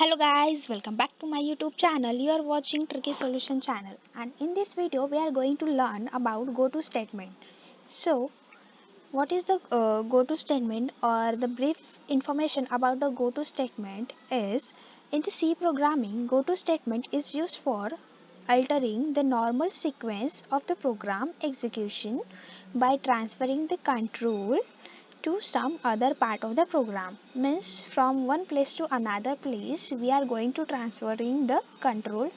Hello guys, welcome back to my YouTube channel. You are watching Tricky Solution channel, and in this video we are going to learn about go to statement. So what is the go to statement, or the brief information about the go to statement is: in the C programming, go to statement is used for altering the normal sequence of the program execution by transferring the control to some other part of the program. Means from one place to another place we are going to transferring the control.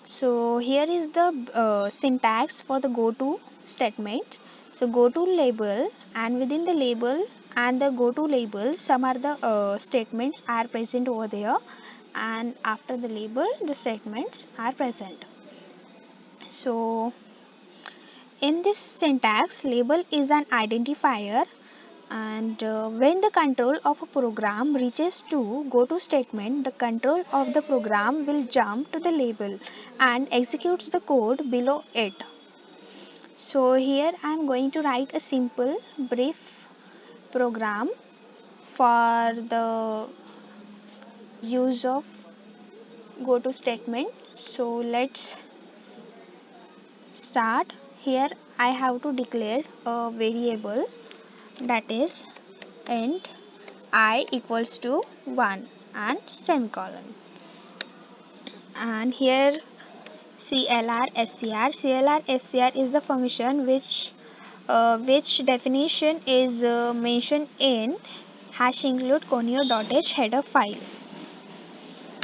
So here is the syntax for the go to statement. So go to label, and within the label and the go to label some are the statements are present over there, and after the label the statements are present. So in this syntax, label is an identifier, and when the control of a program reaches to go to statement, the control of the program will jump to the label and executes the code below it. So here I am going to write a simple brief program for the use of go to statement. So let's start. Here I have to declare a variable, that is int I equals to 1 and semicolon, and here CLR SCR is the function which definition is mentioned in hash include conio.h header file,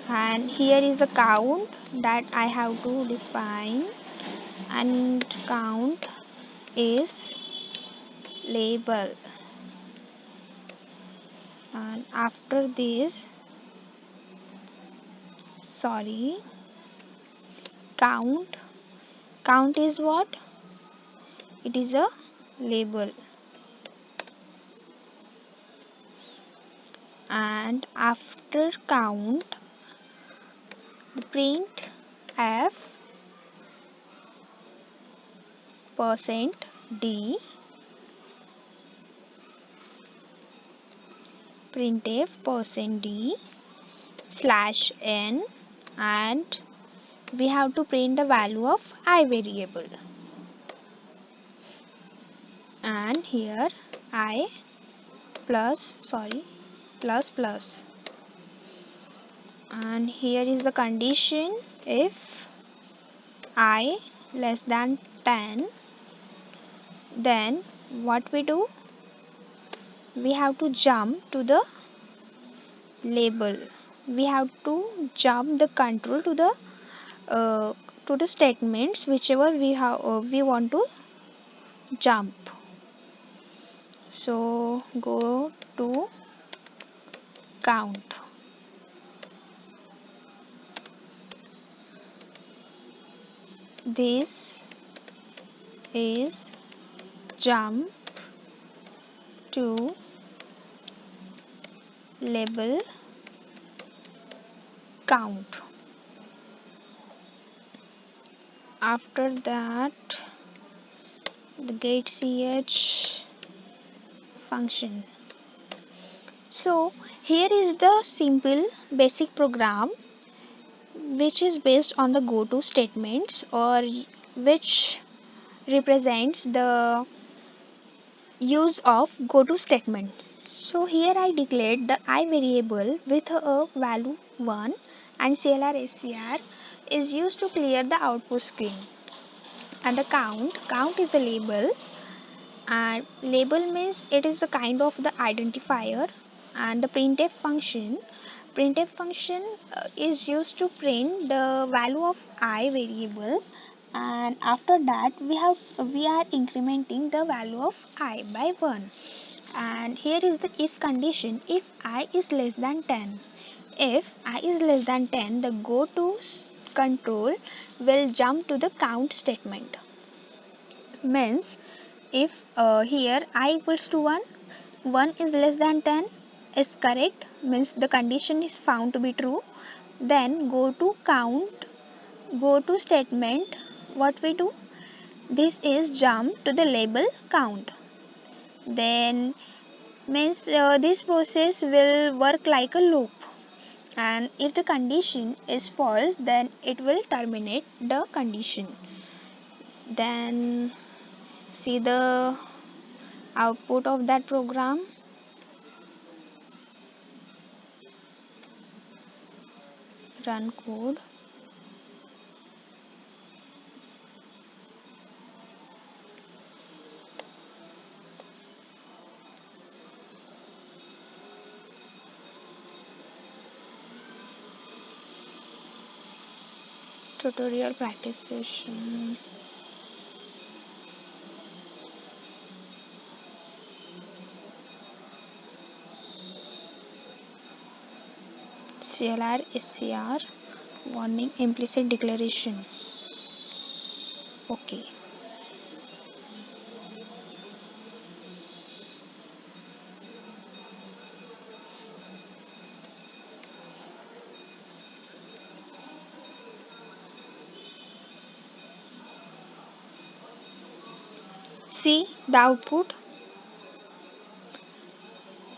and here is a count that I have to define, and count is label, and after this, sorry, count is what? It is a label, and after count the print f %d printf %d /n, and we have to print the value of I variable, and here I plus plus, and here is the condition: if I less than 10, then what we do, we have to jump to the label, we have to jump the control to the statements whichever we want to jump. So go to count, this is jump to label count. After that, the getCH function. So here is the simple basic program which is based on the go to statements, or which represents the use of go to statement. So here I declared the I variable with a value 1, and CLR SCR is used to clear the output screen, and the count is a label, and label means it is a kind of the identifier, and the printf function is used to print the value of I variable, and after that we are incrementing the value of I by 1. And here is the if condition: if I is less than 10, if I is less than 10, the go to control will jump to the count statement. Means if here I equals to 1, 1 is less than 10 is correct, means the condition is found to be true, then go to count, go to statement, what we do, this is jump to the label count. Then means this process will work like a loop, and if the condition is false, then it will terminate the condition. Then see the output of that program. Run code. Tutorial practice session. CLR SCR warning implicit declaration. Okay. See the output.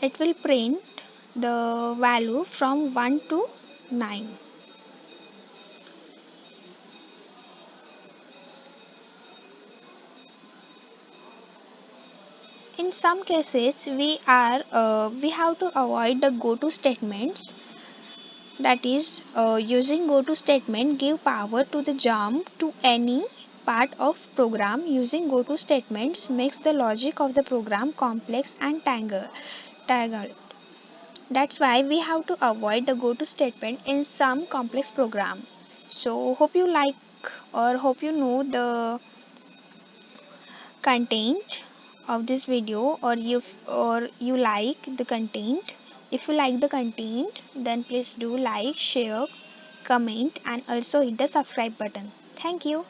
It will print the value from 1 to 9. In some cases, we have to avoid the go to statements. That is, using go to statement give power to the jump to any part of program. Using go to statements makes the logic of the program complex and tangled. That's why we have to avoid the go to statement in some complex program. So hope you like or hope you know the content of this video, or you like the content. If you like the content, then please do like, share, comment, and also hit the subscribe button. Thank you.